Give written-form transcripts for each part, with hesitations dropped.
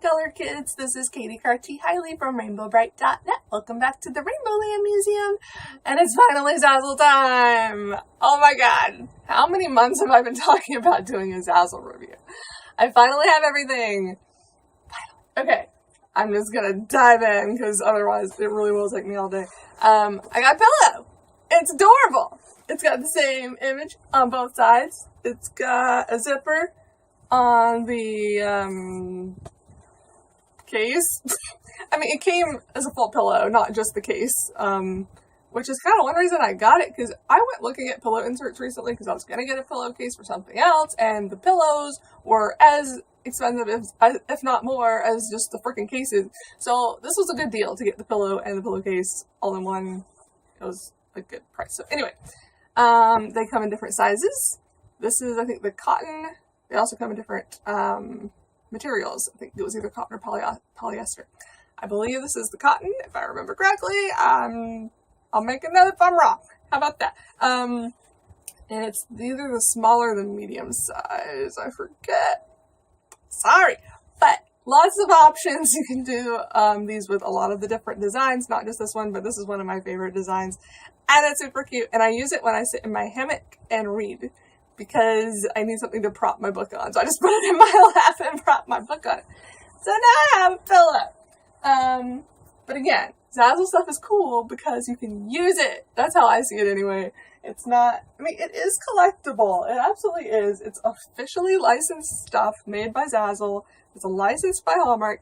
color kids, this is Katie Carty Hiley from RainbowBrite.net. Welcome back to the Rainbow Land Museum, and it's finally Zazzle time! Oh my god, how many months have I been talking about doing a Zazzle review? I finally have everything! Finally. Okay, I'm just gonna dive in, because otherwise it really will take me all day. I got a pillow! It's adorable! It's got the same image on both sides. It's got a zipper on the case. I mean, it came as a full pillow, not just the case, which is kind of one reason I got it, because I went looking at pillow inserts recently because I was going to get a pillowcase for something else, and the pillows were as expensive, if not more, as just the freaking cases. So this was a good deal to get the pillow and the pillowcase all in one. It was a good price. So anyway, they come in different sizes. This is, I think, the cotton. They also come in different materials. I think it was either cotton or polyester. I believe this is the cotton, if I remember correctly. I'll make a note if I'm wrong. How about that? And it's either the smaller than medium size. I forget. Sorry. But lots of options. You can do these with a lot of the different designs. Not just this one, but this is one of my favorite designs. And it's super cute. And I use it when I sit in my hammock and read, because I need something to prop my book on. So I just put it in my lap and prop my book on. So now I have a pillow. But again, Zazzle stuff is cool because you can use it. That's how I see it anyway. It's not, I mean, it is collectible. It absolutely is. It's officially licensed stuff made by Zazzle. It's a licensed by Hallmark,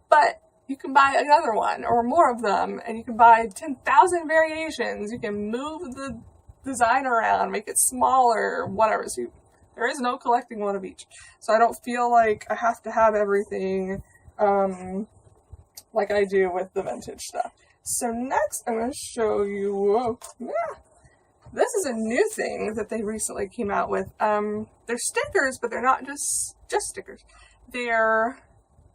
but you can buy another one or more of them, and you can buy 10,000 variations. You can move the design around, make it smaller, whatever. So there is no collecting one of each. So I don't feel like I have to have everything like I do with the vintage stuff. So next I'm going to show you, this is a new thing that they recently came out with. They're stickers, but they're not just stickers. They're,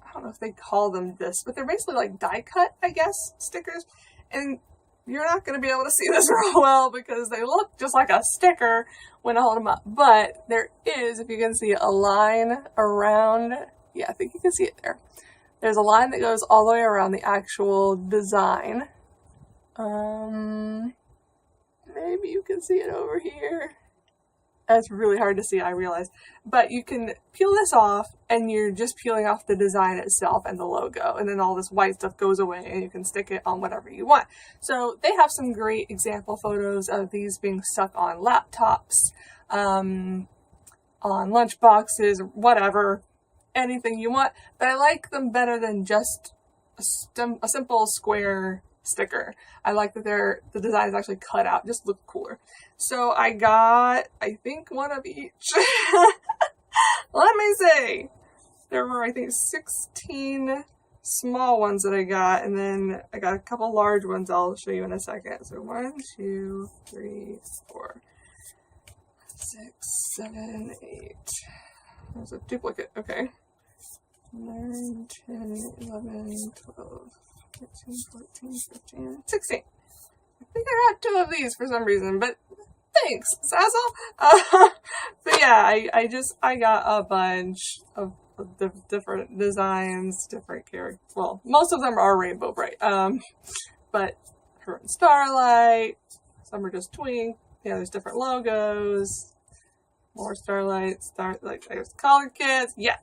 I don't know if they call them this, but they're basically like die cut, I guess, stickers. And you're not going to be able to see this real well because they look just like a sticker when I hold them up. But there is, if you can see, a line around, yeah, I think you can see it there. There's a line that goes all the way around the actual design. Maybe you can see it over here. That's really hard to see, I realize. But you can peel this off, and you're just peeling off the design itself and the logo. And then all this white stuff goes away, and you can stick it on whatever you want. So they have some great example photos of these being stuck on laptops, on lunch boxes, whatever, anything you want. But I like them better than just a simple square sticker. I like that the design is actually cut out, just look cooler. So I got, I think, one of each. Let me see. There were, I think, 16 small ones that I got, and then I got a couple large ones I'll show you in a second. So 1, 2, 3, 4, 6, 7, 8. There's a duplicate, okay. 9, 10, 11, 12. 13, 14, 15, 16. I think I got 2 of these for some reason, but thanks, Zazzle. But yeah, I got a bunch of different designs, different characters. Well, most of them are Rainbow Brite. But her and Starlight, some are just Twink. Yeah, there's different logos. More Starlight, there's color kits. Yeah,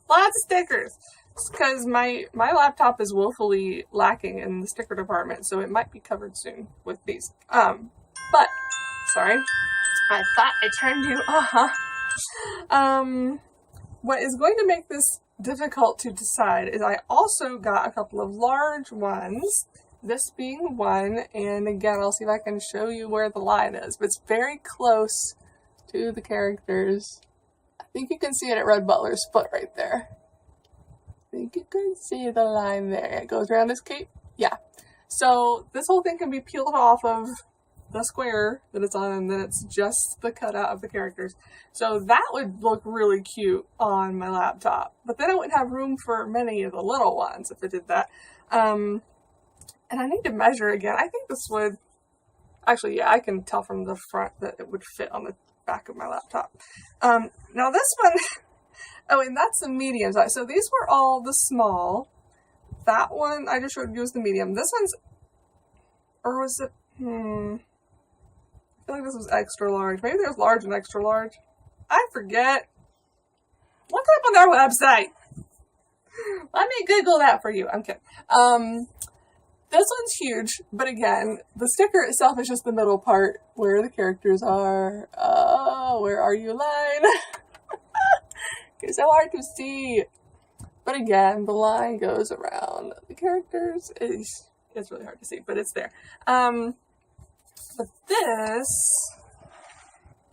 lots of stickers. Because my laptop is woefully lacking in the sticker department, so it might be covered soon with these. But, sorry, I thought I turned you off. What is going to make this difficult to decide is I also got a couple of large ones, this being one, and again, I'll see if I can show you where the line is, but it's very close to the characters. I think you can see it at Red Butler's foot right there. I think you can see the line there. It goes around his cape. Yeah. So this whole thing can be peeled off of the square that it's on, and then it's just the cutout of the characters. So that would look really cute on my laptop. But then I wouldn't have room for many of the little ones if I did that. And I need to measure again. I think this would, actually, yeah, I can tell from the front that it would fit on the back of my laptop. Now this one, Oh, and that's the medium size. So these were all the small. That one I just showed you was the medium. This one's, or was it, I feel like this was extra large. Maybe there's large and extra large. I forget. Look it up on their website. Let me Google that for you. I'm kidding. This one's huge, but again, the sticker itself is just the middle part where the characters are. Oh, where are you, line? It's so hard to see. But again, the line goes around the characters. It's really hard to see, but it's there. But this,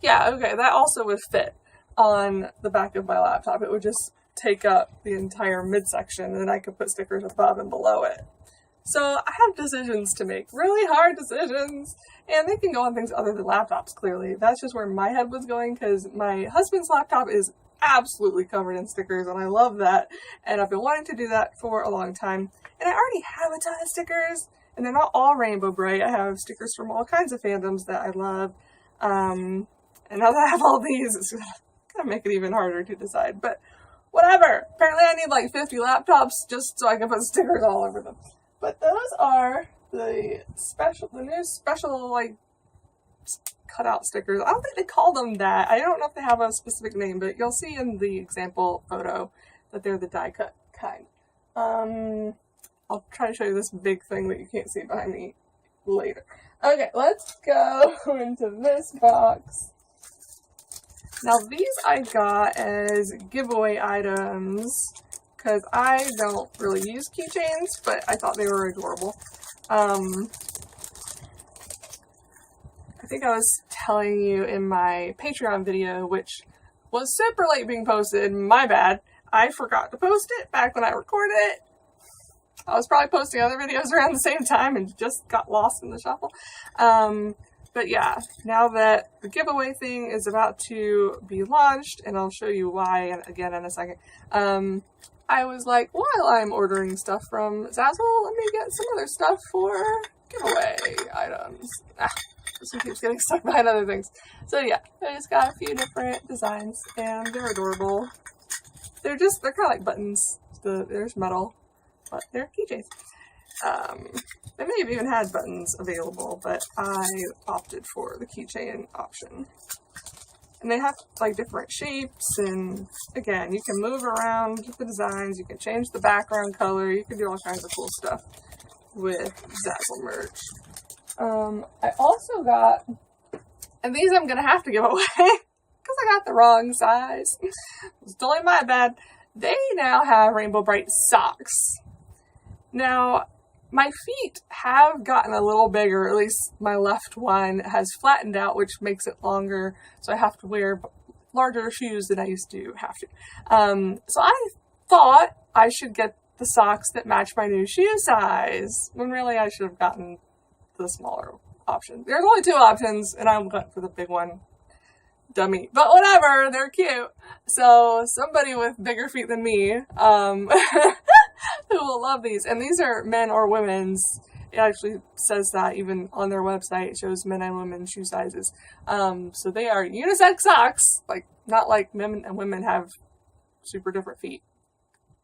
yeah, okay, that also would fit on the back of my laptop. It would just take up the entire midsection, and then I could put stickers above and below it. So I have decisions to make, really hard decisions, and they can go on things other than laptops, clearly. That's just where my head was going, because my husband's laptop is absolutely covered in stickers, and I love that, and I've been wanting to do that for a long time. And I already have a ton of stickers, and they're not all Rainbow Brite. I have stickers from all kinds of fandoms that I love, and now that I have all these, it's gonna make it even harder to decide, but whatever. Apparently I need like 50 laptops just so I can put stickers all over them. But those are the new special, like, cutout stickers. I don't think they call them that. I don't know if they have a specific name, but you'll see in the example photo that they're the die cut kind. I'll try to show you this big thing that you can't see behind me later. Okay, let's go into this box. Now these I got as giveaway items, because I don't really use keychains, but I thought they were adorable. I think I was telling you in my Patreon video, which was super late being posted, my bad. I forgot to post it back when I recorded it. I was probably posting other videos around the same time and just got lost in the shuffle. But yeah, now that the giveaway thing is about to be launched, and I'll show you why again in a second, I was like, while I'm ordering stuff from Zazzle, let me get some other stuff for giveaway items. This one keeps getting stuck behind other things. So yeah, I just got a few different designs, and they're adorable. They're kind of like buttons. There's metal, but they're keychains. They may have even had buttons available, but I opted for the keychain option. And they have like different shapes, and again, you can move around the designs, you can change the background color, you can do all kinds of cool stuff with Zazzle merch. I also got, and these I'm gonna have to give away because I got the wrong size. It's totally my bad. They now have Rainbow Brite socks. Now, my feet have gotten a little bigger, at least my left one has flattened out, which makes it longer, so I have to wear larger shoes than I used to have to. So I thought I should get the socks that match my new shoe size, when really I should have gotten the smaller option. There's only two options, and I went for the big one. Dummy. But whatever, they're cute. So somebody with bigger feet than me, who will love these. And these are men or women's. It actually says that even on their website. It shows men and women's shoe sizes. So they are unisex socks. Like, not like men and women have super different feet.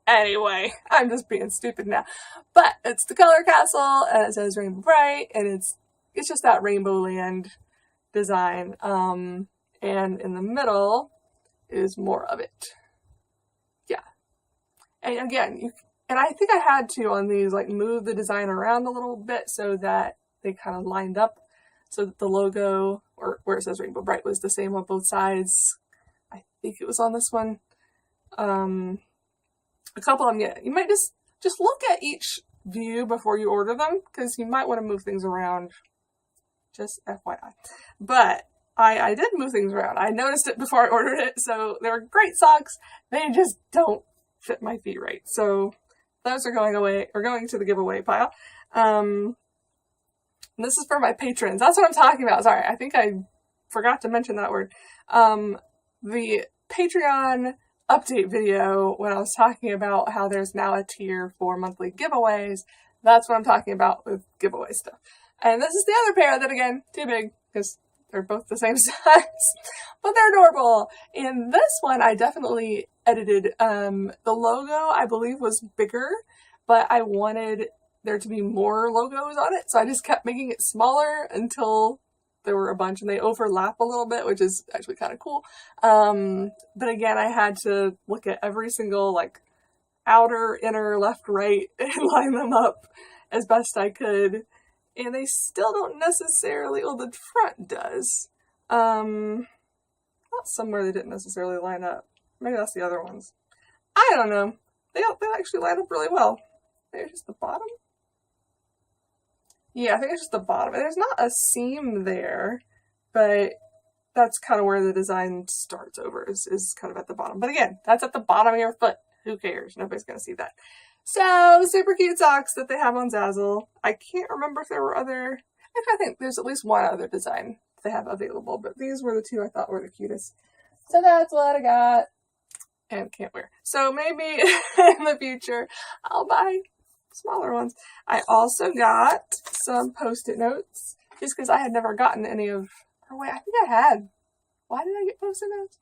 Anyway, I'm just being stupid now. But it's the color castle, and it says Rainbow Brite, and it's just that Rainbow Land design. And in the middle is more of it. Yeah. And again, and I think I had to on these, like, move the design around a little bit so that they kind of lined up, so that the logo, or where it says Rainbow Brite, was the same on both sides. I think it was on this one. A couple of them, yeah. You might just look at each view before you order them, because you might want to move things around. Just FYI. But I did move things around. I noticed it before I ordered it, so they were great socks. They just don't fit my feet right. So those are going away, or going to the giveaway pile. And this is for my patrons. That's what I'm talking about. Sorry, I think I forgot to mention that word. The Patreon update video, when I was talking about how there's now a tier for monthly giveaways, that's what I'm talking about with giveaway stuff. And this is the other pair that, again, too big, because they're both the same size, but they're adorable. In this one, I definitely edited, the logo, I believe, was bigger, but I wanted there to be more logos on it, so I just kept making it smaller until there were a bunch, and they overlap a little bit, which is actually kind of cool. But again, I had to look at every single, like, outer, inner, left, right, and line them up as best I could. And they still don't necessarily, well, the front does. Not somewhere they didn't necessarily line up. Maybe that's the other ones. I don't know. They actually line up really well. There's just the bottom. Yeah, I think it's just the bottom. And there's not a seam there, but that's kind of where the design starts over, is kind of at the bottom. But again, that's at the bottom of your foot. Who cares? Nobody's going to see that. So, super cute socks that they have on Zazzle. I can't remember if there were other... I think there's at least one other design they have available, but these were the two I thought were the cutest. So that's what I got. And can't wear. So maybe in the future, I'll buy smaller ones. I also got some Post-it notes, just because I had never gotten any of... Oh wait, I think I had. Why did I get Post-it notes?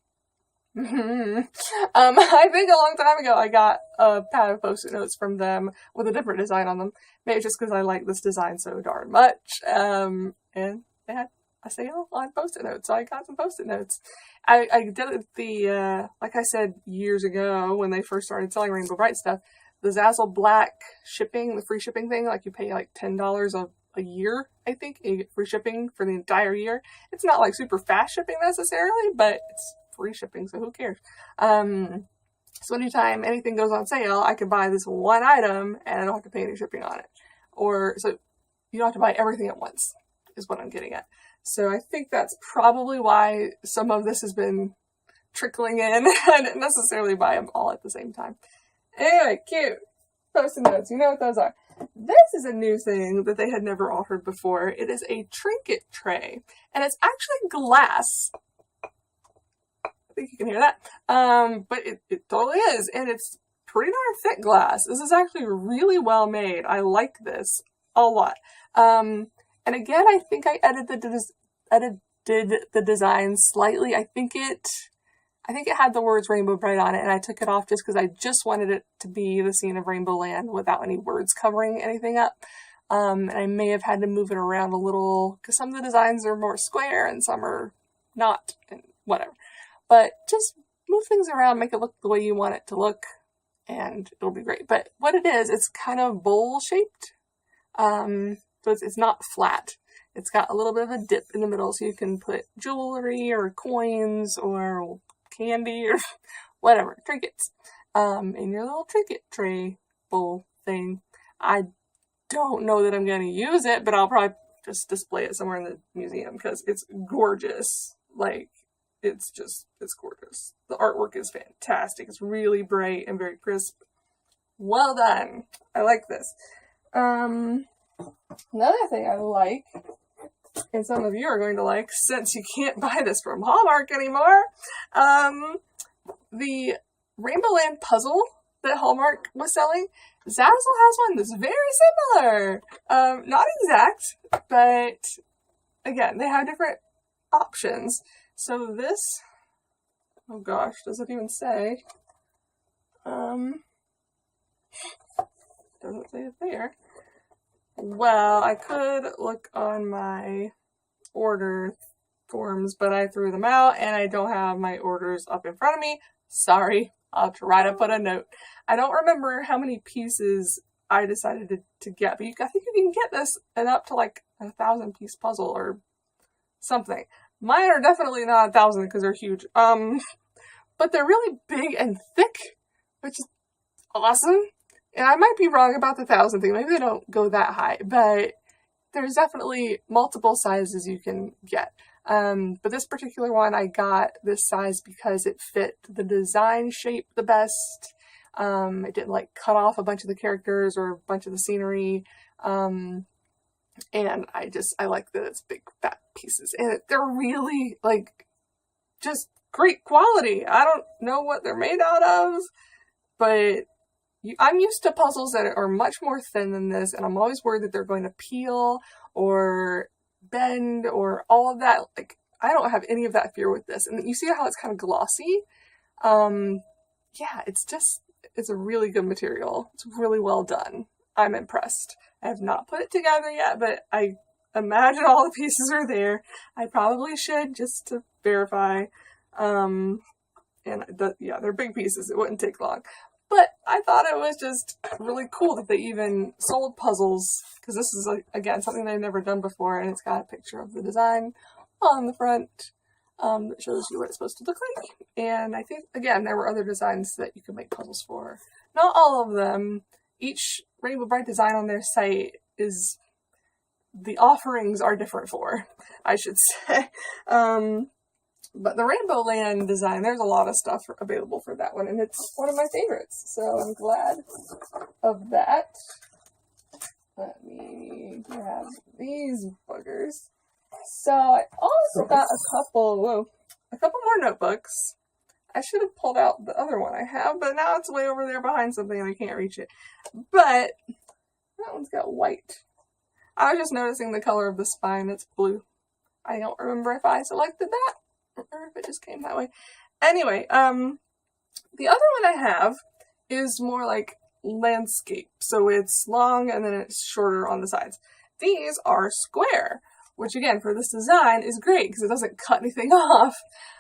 I think a long time ago I got a pad of Post-it notes from them with a different design on them. Maybe just because I like this design so darn much. And they had a sale on Post-it notes, so I got some Post-it notes. I did it the, like I said years ago when they first started selling Rainbow Brite stuff, the Zazzle Black shipping, the free shipping thing, like you pay like $10 a year, I think, and you get free shipping for the entire year. It's not like super fast shipping necessarily, but it's free shipping, so who cares? So anytime anything goes on sale, I can buy this one item and I don't have to pay any shipping on it. Or, so you don't have to buy everything at once, is what I'm getting at. So I think that's probably why some of this has been trickling in. I didn't necessarily buy them all at the same time. Anyway, cute Post-it notes. You know what those are. This is a new thing that they had never offered before. It is a trinket tray, and it's actually glass. I think you can hear that. But it totally is, and it's pretty darn thick glass. This is actually really well made. I like this a lot. And again, I think I edited the design slightly. I think it had the words Rainbow Brite on it, and I took it off just because I just wanted it to be the scene of Rainbow Land without any words covering anything up. And I may have had to move it around a little because some of the designs are more square and some are not, and whatever. But just move things around, make it look the way you want it to look, and it'll be great. But what it is, it's kind of bowl-shaped. So it's not flat. It's got a little bit of a dip in the middle, so you can put jewelry or coins or candy or whatever, trinkets, in your little trinket tray bowl thing. I don't know that I'm going to use it, but I'll probably just display it somewhere in the museum because it's gorgeous. Like, it's gorgeous. The artwork is fantastic. It's really bright and very crisp. Well done. I like this. Another thing I like, and some of you are going to like, since you can't buy this from Hallmark anymore, the Rainbow Land puzzle that Hallmark was selling, Zazzle has one that's very similar. Not exact, but again, they have different options. So this, oh gosh, does it even say? Doesn't say it there. Well, I could look on my order forms, but I threw them out and I don't have my orders up in front of me. Sorry, I'll try to put a note. I don't remember how many pieces I decided to get, but I think you can get this and up to like a 1,000-piece puzzle or something. Mine are definitely not 1,000 because they're huge. But they're really big and thick, which is awesome. And I might be wrong about the 1,000 thing. Maybe they don't go that high, but there's definitely multiple sizes you can get. But this particular one, I got this size because it fit the design shape the best. It didn't like cut off a bunch of the characters or a bunch of the scenery. And I like that it's big fat pieces, and they're really like just great quality. I don't know what they're made out of, but I'm used to puzzles that are much more thin than this, and I'm always worried that they're going to peel or bend or all of that. Like, I don't have any of that fear with this. And you see how it's kind of glossy? Yeah, it's a really good material. It's really well done. I'm impressed. I have not put it together yet, but I imagine all the pieces are there. I probably should, just to verify. Yeah, they're big pieces. It wouldn't take long. But I thought it was just really cool that they even sold puzzles, because this is, again, something they've never done before, and it's got a picture of the design on the front that shows you what it's supposed to look like. And I think, again, there were other designs that you could make puzzles for. Not all of them. Each Rainbow Brite design on their site is, the offerings are different for, I should say. But the Rainbow Land design, there's a lot of stuff available for that one, and it's one of my favorites, so I'm glad of that. Let me grab these buggers. So I also got a couple more notebooks. I should have pulled out the other one I have, but now it's way over there behind something and I can't reach it. But that one's got white. I was just noticing the color of the spine, it's blue. I don't remember if I selected that or if it just came that way. Anyway, the other one I have is more like landscape. So it's long and then it's shorter on the sides. These are square, which again, for this design is great because it doesn't cut anything off.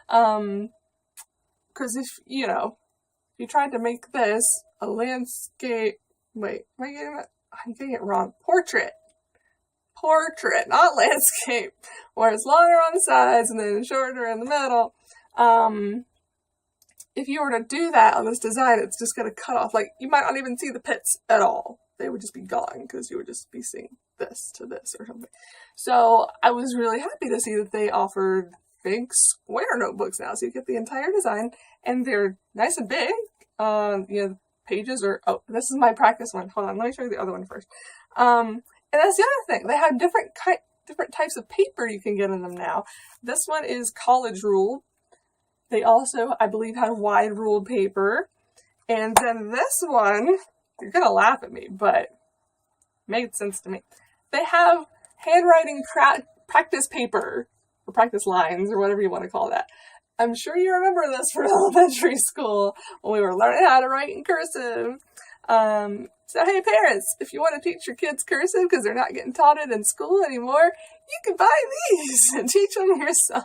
Because if you tried to make this a landscape, wait, I'm getting it wrong. Portrait, not landscape, where it's longer on the sides and then shorter in the middle. If you were to do that on this design, it's just going to cut off, like, you might not even see the pits at all. They would just be gone because you would just be seeing this to this or something. So I was really happy to see that they offered big square notebooks now. So you get the entire design and they're nice and big. Pages are, oh, this is my practice one. Hold on, let me show you the other one first. And that's the other thing. They have different types of paper you can get in them now. This one is college ruled. They also, I believe, have wide ruled paper. And then this one, you're going to laugh at me, but it made sense to me. They have handwriting practice paper, or practice lines, or whatever you want to call that. I'm sure you remember this from elementary school when we were learning how to write in cursive. So hey parents, if you want to teach your kids cursive because they're not getting taught it in school anymore, you can buy these and teach them yourself.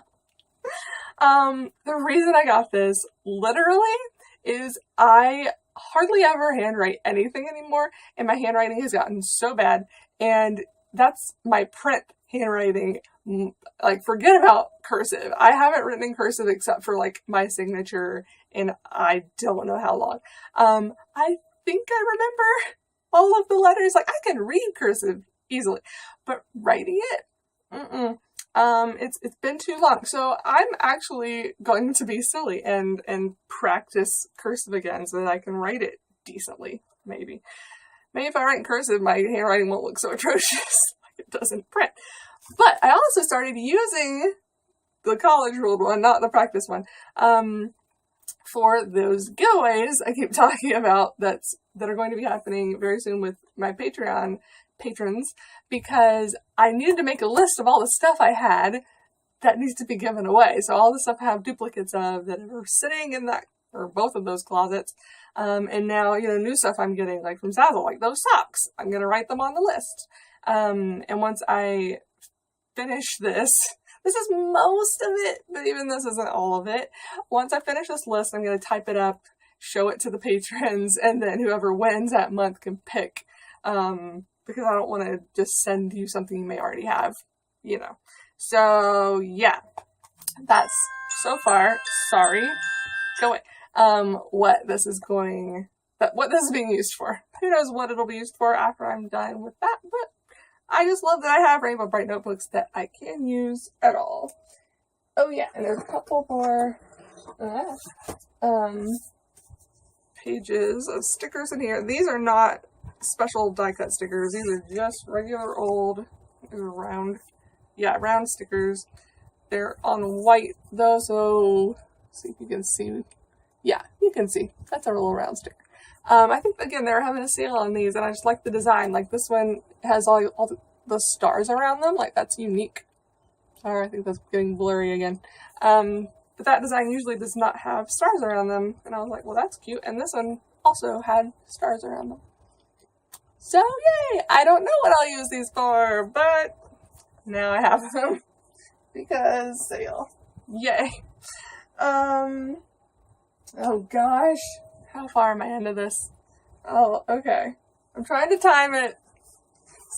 The reason I got this, literally, is I hardly ever handwrite anything anymore, and my handwriting has gotten so bad, and that's my print handwriting. Like, forget about cursive. I haven't written in cursive except for, like, my signature, and I don't know how long. I think I remember all of the letters. Like, I can read cursive easily, but writing it, it's been too long. So I'm actually going to be silly and practice cursive again so that I can write it decently, maybe. Maybe if I write in cursive, my handwriting won't look so atrocious like it does in print. But I also started using the college ruled one, not the practice one, for those giveaways I keep talking about that are going to be happening very soon with my Patreon patrons, because I needed to make a list of all the stuff I had that needs to be given away. So all the stuff I have duplicates of that are sitting in that, or both of those closets. And now, new stuff I'm getting, like from Zazzle, like those socks. I'm going to write them on the list. And once I finish this is most of it, but even this isn't all of it. Once I finish this list, I'm going to type it up, show it to the patrons, and then whoever wins that month can pick. Because I don't want to just send you something you may already have, So, yeah. That's, so far, sorry. Go away. What this is being used for. Who knows what it'll be used for after I'm done with that, but I just love that I have Rainbow Brite notebooks that I can use at all. Oh yeah, and there's a couple more pages of stickers in here. These are not special die cut stickers. These are just regular old, round stickers. They're on white though, so see if you can see. Yeah, you can see. That's a little round sticker. I think, again, they were having a sale on these, and I just like the design. Like, this one has all the stars around them. Like, that's unique. Sorry, I think that's getting blurry again. But that design usually does not have stars around them. And I was like, well, that's cute. And this one also had stars around them. So, yay! I don't know what I'll use these for, but now I have them. Because sale. Yay. Oh gosh. How far am I into this? Oh, okay. I'm trying to time it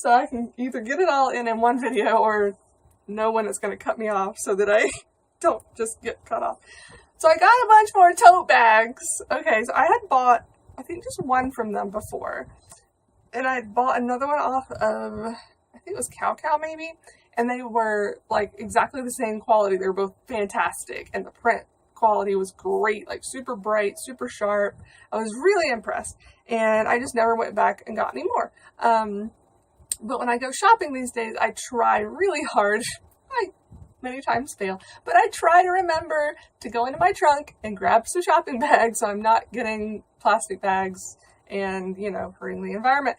so I can either get it all in one video or know when it's going to cut me off so that I don't just get cut off. So I got a bunch more tote bags. Okay, so I had bought, I think, just one from them before. And I bought another one off of, I think it was Cow maybe. And they were like exactly the same quality. They were both fantastic. And the print quality was great, like super bright, super sharp. I was really impressed. And I just never went back and got any more. But when I go shopping these days, I try really hard. I many times fail, but I try to remember to go into my trunk and grab some shopping bags so I'm not getting plastic bags and, you know, hurting the environment.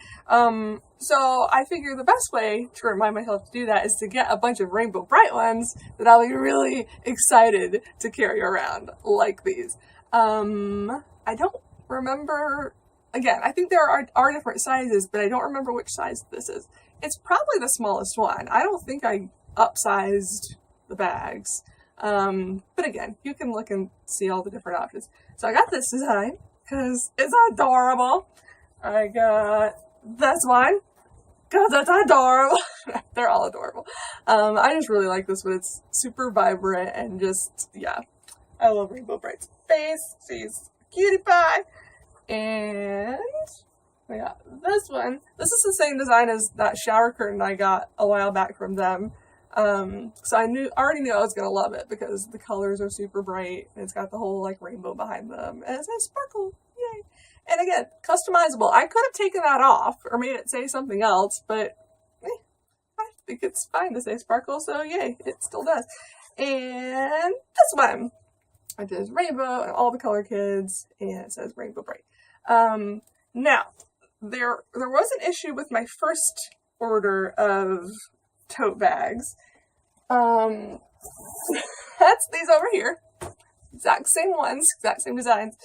So I figure the best way to remind myself to do that is to get a bunch of Rainbow Brite ones that I'll be really excited to carry around, like these. I don't remember, again, I think there are different sizes, but I don't remember which size this is. It's probably the smallest one. I don't think I upsized the bags. But again, you can look and see all the different options. So I got this design because it's adorable. I got this one because it's adorable. They're all adorable. I just really like this one. It's super vibrant and just, yeah. I love Rainbow Brite's face. She's a cutie pie. And I got this one. This is the same design as that shower curtain I got a while back from them. So I already knew I was going to love it because the colors are super bright and it's got the whole like rainbow behind them and it says sparkle. Yay. And again, customizable. I could have taken that off or made it say something else, but I think it's fine to say sparkle, so yay, it still does. And this one, it is rainbow and all the color kids and it says Rainbow Brite. Now, there was an issue with my first order of tote bags. That's these over here. Exact same ones, exact same designs.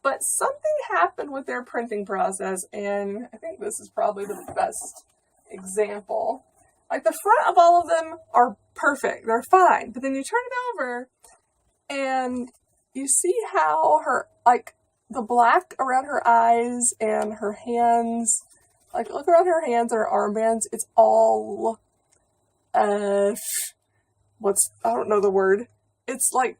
But something happened with their printing process, and I think this is probably the best example. Like the front of all of them are perfect, they're fine, but then you turn it over and you see how her, like the black around her eyes and her hands, like look around her hands and her armbands, it's all I don't know the word. It's like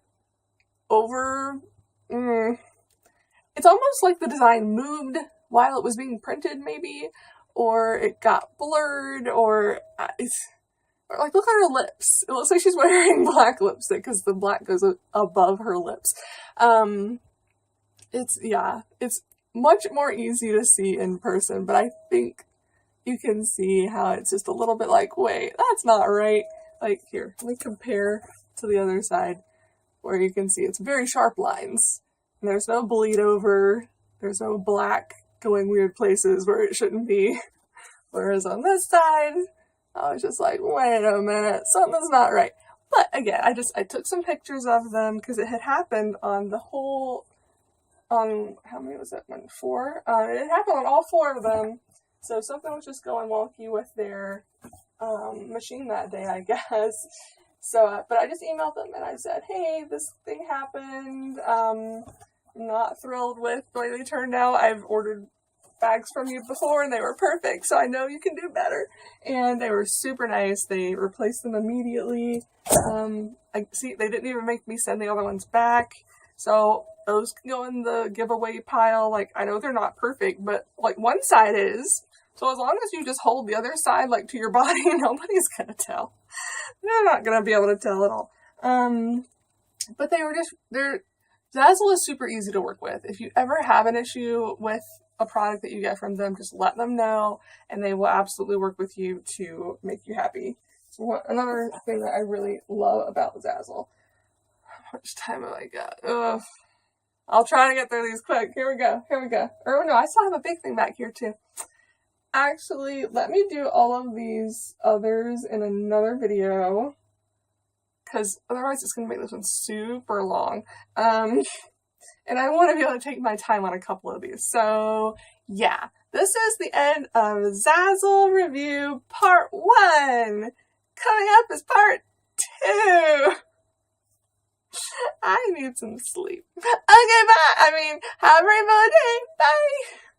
it's almost like the design moved while it was being printed maybe, or it got blurred, or like look at her lips. It looks like she's wearing black lipstick because the black goes above her lips. It's much more easy to see in person, but I think you can see how it's just a little bit like, wait, that's not right. Like here, let me compare to the other side where you can see it's very sharp lines. And there's no bleed over. There's no black going weird places where it shouldn't be. Whereas on this side, I was just like, wait a minute, something's not right. But again, I took some pictures of them because it had happened on how many was that one? 4? It happened on all 4 of them. So something was just going wonky with their machine that day, I guess. So, but I just emailed them and I said, hey, this thing happened. I'm not thrilled with the way they turned out. I've ordered bags from you before and they were perfect, so I know you can do better. And they were super nice. They replaced them immediately. I see they didn't even make me send the other ones back. So those can go in the giveaway pile. Like, I know they're not perfect, but like one side is. So as long as you just hold the other side like to your body, nobody's gonna tell. They're not gonna be able to tell at all. But Zazzle is super easy to work with. If you ever have an issue with a product that you get from them, just let them know and they will absolutely work with you to make you happy. So another thing that I really love about Zazzle. How much time have I got? Ugh. I'll try to get through these quick. Here we go. Oh no, I still have a big thing back here too. Actually, let me do all of these others in another video. because otherwise it's going to make this one super long. And I want to be able to take my time on a couple of these. So yeah, this is the end of Zazzle Review Part 1. Coming up is Part 2. I need some sleep. Okay, bye. Have a rainbow day. Bye.